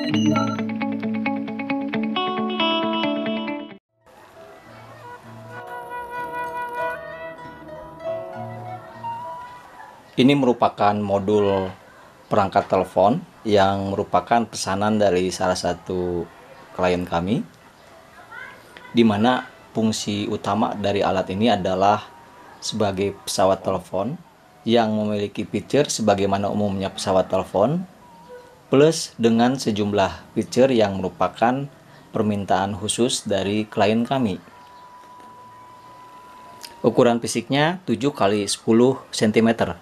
Ini merupakan modul perangkat telepon yang merupakan pesanan dari salah satu klien kami, di mana fungsi utama dari alat ini adalah sebagai pesawat telepon yang memiliki fitur sebagaimana umumnya pesawat telepon, plus dengan sejumlah fitur yang merupakan permintaan khusus dari klien kami. Ukuran fisiknya 7 x 10 cm.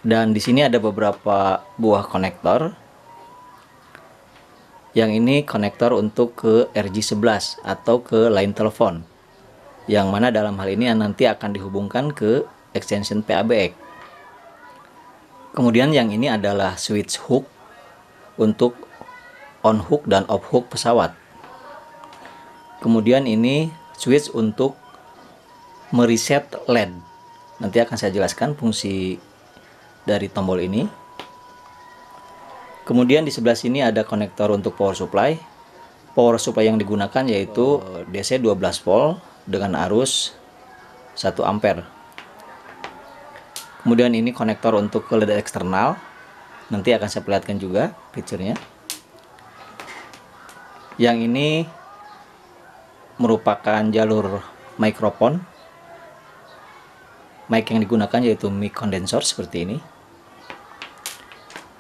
Dan di sini ada beberapa buah konektor. Yang ini konektor untuk ke RJ11 atau ke line telepon, yang mana dalam hal ini nanti akan dihubungkan ke extension PABX. Kemudian yang ini adalah switch hook untuk on hook dan off hook pesawat. Kemudian ini switch untuk mereset LED. Nanti akan saya jelaskan fungsi dari tombol ini. Kemudian di sebelah sini ada konektor untuk power supply. Power supply yang digunakan yaitu DC 12 volt dengan arus 1 ampere. Kemudian ini konektor untuk ke LED eksternal. Nanti akan saya perlihatkan juga fiturnya. Yang ini merupakan jalur mikrofon. Mic yang digunakan yaitu mic condenser seperti ini.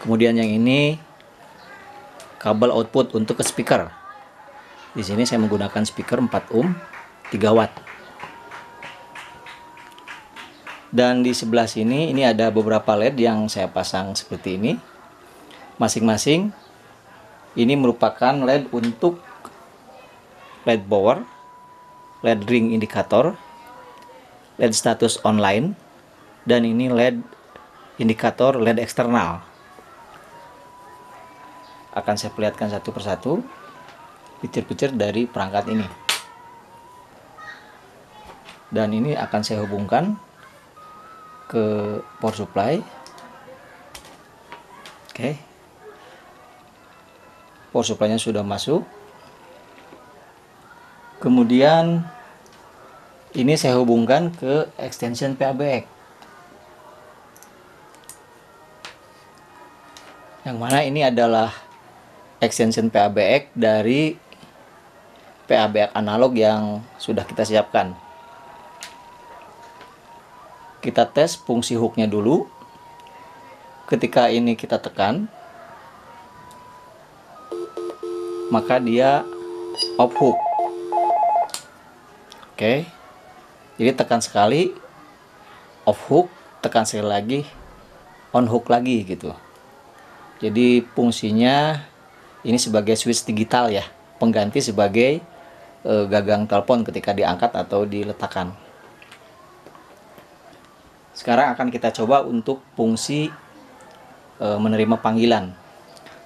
Kemudian yang ini kabel output untuk ke speaker. Di sini saya menggunakan speaker 4 ohm 3 watt. Dan di sebelah sini ini ada beberapa LED yang saya pasang seperti ini. Masing-masing ini merupakan LED untuk LED power, LED ring indikator, LED status online, dan ini LED indikator LED eksternal. Akan saya perlihatkan satu persatu fitur-fitur dari perangkat ini. Dan ini akan saya hubungkan ke power supply. Oke. Power supply-nya sudah masuk. Kemudian ini saya hubungkan ke extension PABX. Yang mana ini adalah extension PABX dari PABX analog yang sudah kita siapkan. Kita tes fungsi hooknya dulu. Ketika ini kita tekan, maka dia off hook. Oke. Jadi tekan sekali off hook, tekan sekali lagi on hook lagi gitu. Jadi fungsinya ini sebagai switch digital ya, pengganti sebagai gagang telepon ketika diangkat atau diletakkan. Sekarang akan kita coba untuk fungsi menerima panggilan.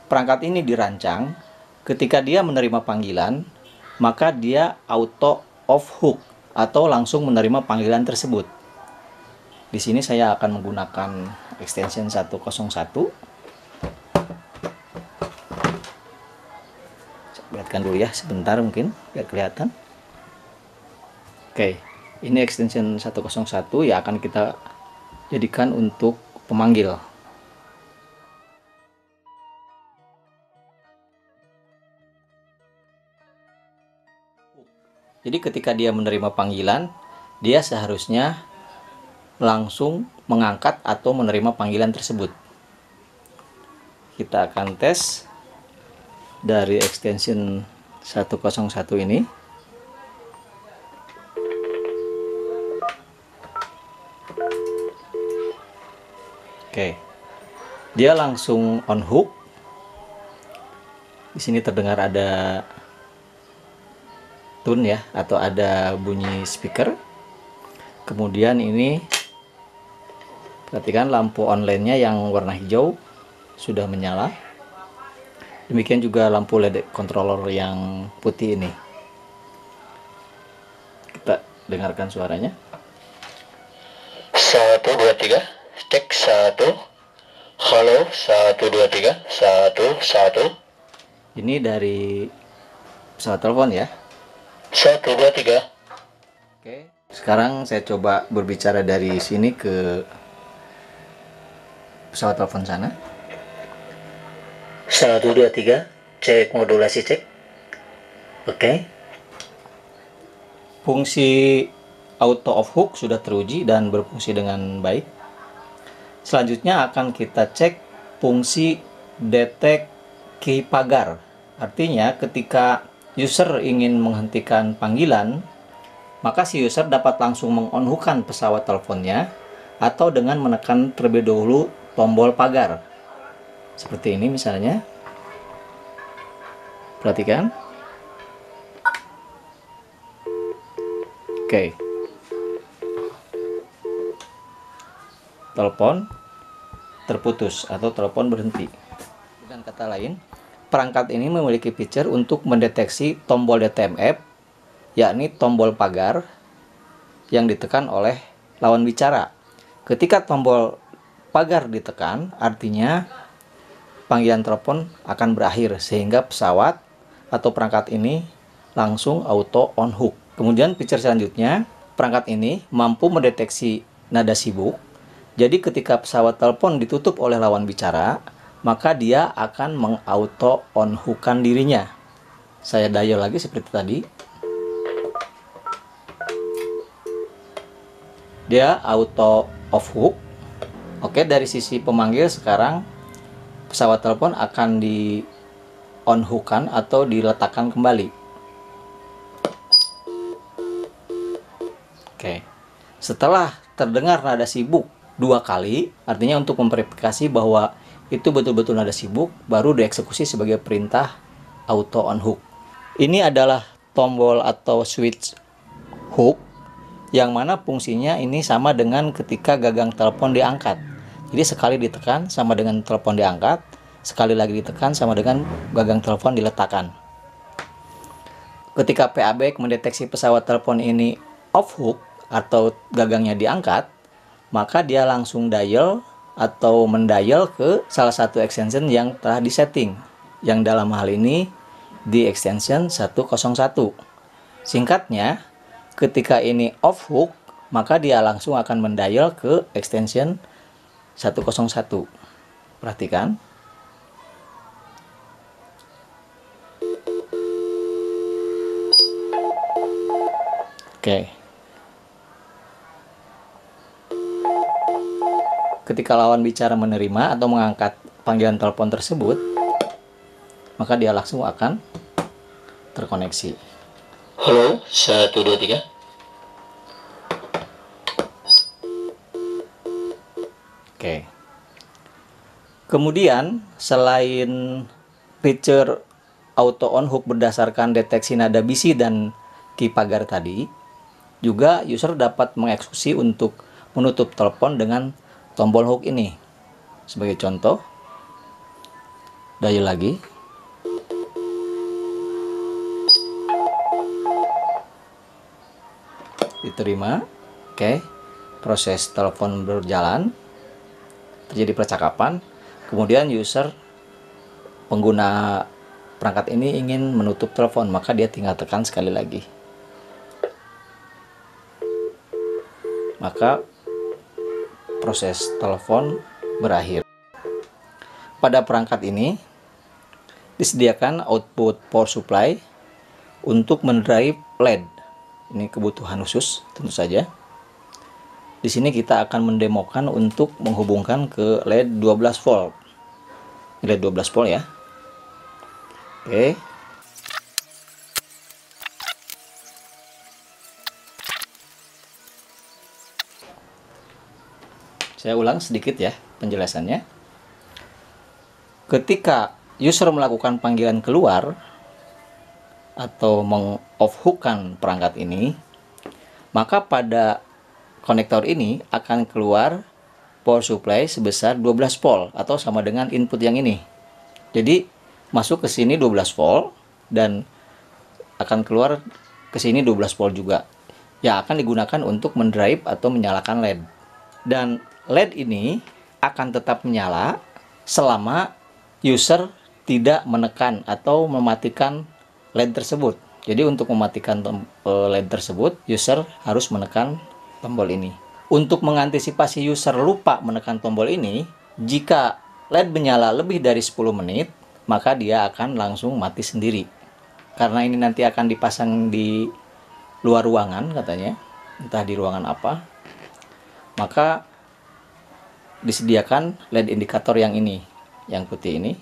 Perangkat ini dirancang ketika dia menerima panggilan, maka dia auto off hook atau langsung menerima panggilan tersebut. Di sini saya akan menggunakan extension 101. Lihatkan dulu ya sebentar mungkin biar kelihatan. Oke, ini extension 101 ya akan kita jadikan untuk pemanggil. Jadi ketika dia menerima panggilan, dia seharusnya langsung mengangkat atau menerima panggilan tersebut. Kita akan tes dari extension 101 ini. Oke. Dia langsung on hook. Di sini terdengar ada tune ya atau ada bunyi speaker. Kemudian ini perhatikan lampu online-nya yang warna hijau sudah menyala. Demikian juga lampu LED controller yang putih ini. Kita dengarkan suaranya. 1, 2, 3. Cek 1, Halo, 123, 11. Ini dari pesawat telepon ya. 123. Oke, sekarang saya coba berbicara dari sini ke pesawat telepon sana. 123, cek modulasi cek. Oke. Fungsi auto off hook sudah teruji dan berfungsi dengan baik. Selanjutnya akan kita cek fungsi detect key pagar. Artinya ketika user ingin menghentikan panggilan, maka si user dapat langsung meng-on-hook-kan pesawat teleponnya atau dengan menekan terlebih dahulu tombol pagar. Seperti ini misalnya. Perhatikan. Oke. Telepon terputus atau telepon berhenti. Dengan kata lain, perangkat ini memiliki fitur untuk mendeteksi tombol DTMF, yakni tombol pagar yang ditekan oleh lawan bicara. Ketika tombol pagar ditekan, artinya panggilan telepon akan berakhir sehingga pesawat atau perangkat ini langsung auto on hook. Kemudian fitur selanjutnya, perangkat ini mampu mendeteksi nada sibuk. Jadi ketika pesawat telepon ditutup oleh lawan bicara, maka dia akan mengauto on hook-kan dirinya. Saya dial lagi seperti tadi. Dia auto off hook. Oke, dari sisi pemanggil sekarang pesawat telepon akan di on hook-kan atau diletakkan kembali. Oke. Setelah terdengar nada sibuk 2 kali, artinya untuk memverifikasi bahwa itu betul-betul nada sibuk, baru dieksekusi sebagai perintah auto on hook. Ini adalah tombol atau switch hook, yang mana fungsinya ini sama dengan ketika gagang telepon diangkat. Jadi sekali ditekan sama dengan telepon diangkat, sekali lagi ditekan sama dengan gagang telepon diletakkan. Ketika PABX mendeteksi pesawat telepon ini off hook atau gagangnya diangkat, maka dia langsung dial atau mendial ke salah satu extension yang telah disetting, yang dalam hal ini di extension 101. Singkatnya, ketika ini off hook, maka dia langsung akan mendial ke extension 101. Perhatikan. Oke. Ketika lawan bicara menerima atau mengangkat panggilan telepon tersebut, maka dia langsung akan terkoneksi. Halo, 123. Oke. Kemudian, selain fitur auto on hook berdasarkan deteksi nada bisi dan key pagar tadi, juga user dapat mengeksekusi untuk menutup telepon dengan tombol hook ini. Sebagai contoh, dial lagi. Diterima. Oke. Proses telepon berjalan. Terjadi percakapan. Kemudian user pengguna perangkat ini ingin menutup telepon, maka dia tinggal tekan sekali lagi. Maka proses telepon berakhir. Pada perangkat ini disediakan output power supply untuk mendrive LED. Ini kebutuhan khusus tentu saja. Di sini kita akan mendemokan untuk menghubungkan ke LED 12 volt. LED 12 volt ya. Oke. Saya ulang sedikit ya penjelasannya. Ketika user melakukan panggilan keluar atau meng-off hook-kan perangkat ini, maka pada konektor ini akan keluar power supply sebesar 12 volt atau sama dengan input yang ini. Jadi masuk ke sini 12 volt dan akan keluar ke sini 12 volt juga, yang akan digunakan untuk mendrive atau menyalakan LED. Dan LED ini akan tetap menyala selama user tidak menekan atau mematikan LED tersebut. Jadi untuk mematikan LED tersebut, user harus menekan tombol ini. Untuk mengantisipasi user lupa menekan tombol ini, jika LED menyala lebih dari 10 menit, maka dia akan langsung mati sendiri. Karena ini nanti akan dipasang di luar ruangan katanya, entah di ruangan apa, maka disediakan LED indikator yang ini, yang putih ini.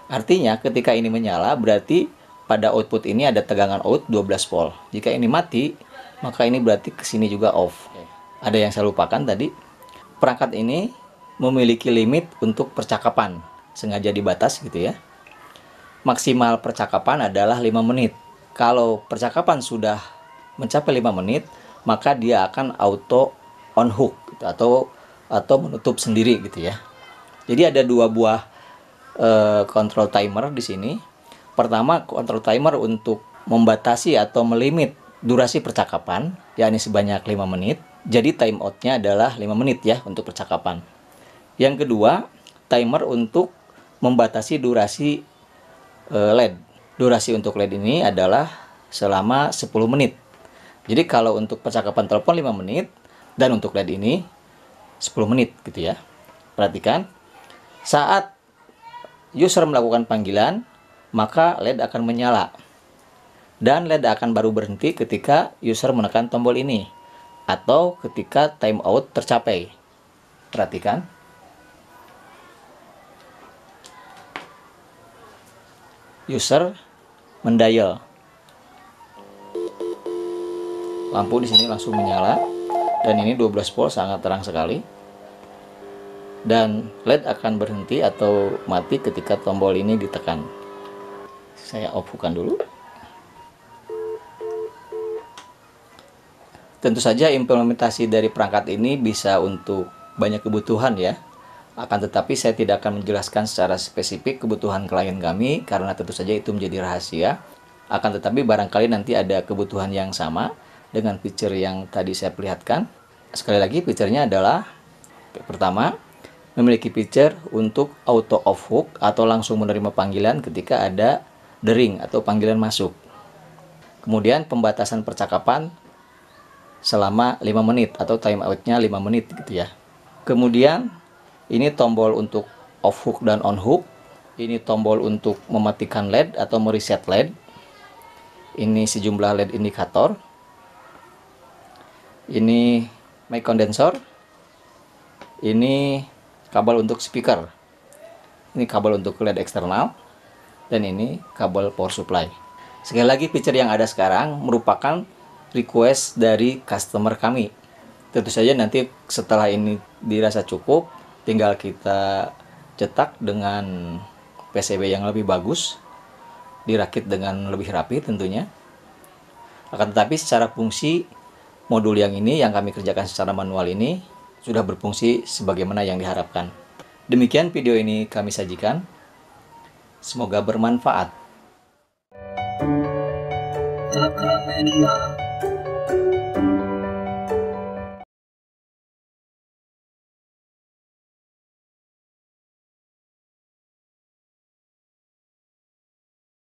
Artinya ketika ini menyala berarti pada output ini ada tegangan out 12 volt. Jika ini mati, maka ini berarti ke sini juga off. Ada yang saya lupakan tadi. Perangkat ini memiliki limit untuk percakapan, sengaja dibatas gitu ya. Maksimal percakapan adalah 5 menit. Kalau percakapan sudah mencapai 5 menit, maka dia akan auto on hook gitu, atau menutup sendiri gitu ya. Jadi ada dua buah control timer di sini. Pertama, control timer untuk membatasi atau melimit durasi percakapan, yakni sebanyak 5 menit. Jadi timeoutnya adalah 5 menit ya untuk percakapan. Yang kedua, timer untuk membatasi durasi LED. Durasi untuk LED ini adalah selama 10 menit. Jadi kalau untuk percakapan telepon 5 menit, dan untuk LED ini 10 menit gitu ya. Perhatikan, saat user melakukan panggilan, maka LED akan menyala. Dan LED akan baru berhenti ketika user menekan tombol ini, atau ketika timeout tercapai. Perhatikan. User mendial. Lampu di sini langsung menyala, dan ini 12 volt sangat terang sekali. Dan LED akan berhenti atau mati ketika tombol ini ditekan. Saya off-kan dulu. Tentu saja implementasi dari perangkat ini bisa untuk banyak kebutuhan ya. Akan tetapi saya tidak akan menjelaskan secara spesifik kebutuhan klien kami, karena tentu saja itu menjadi rahasia. Akan tetapi barangkali nanti ada kebutuhan yang sama dengan feature yang tadi saya perlihatkan. Sekali lagi, feature-nya adalah pertama, memiliki feature untuk auto off hook atau langsung menerima panggilan ketika ada dering atau panggilan masuk. Kemudian pembatasan percakapan selama 5 menit atau timeout-nya 5 menit gitu ya. Kemudian ini tombol untuk off hook dan on hook. Ini tombol untuk mematikan LED atau mereset LED. Ini sejumlah LED indikator. Ini mic condenser. Ini kabel untuk speaker. Ini kabel untuk LED eksternal. Dan ini kabel power supply. Sekali lagi, feature yang ada sekarang merupakan request dari customer kami. Tentu saja nanti setelah ini dirasa cukup, tinggal kita cetak dengan PCB yang lebih bagus, dirakit dengan lebih rapi tentunya. Akan tetapi secara fungsi, modul yang ini yang kami kerjakan secara manual ini sudah berfungsi sebagaimana yang diharapkan. Demikian video ini kami sajikan. Semoga bermanfaat.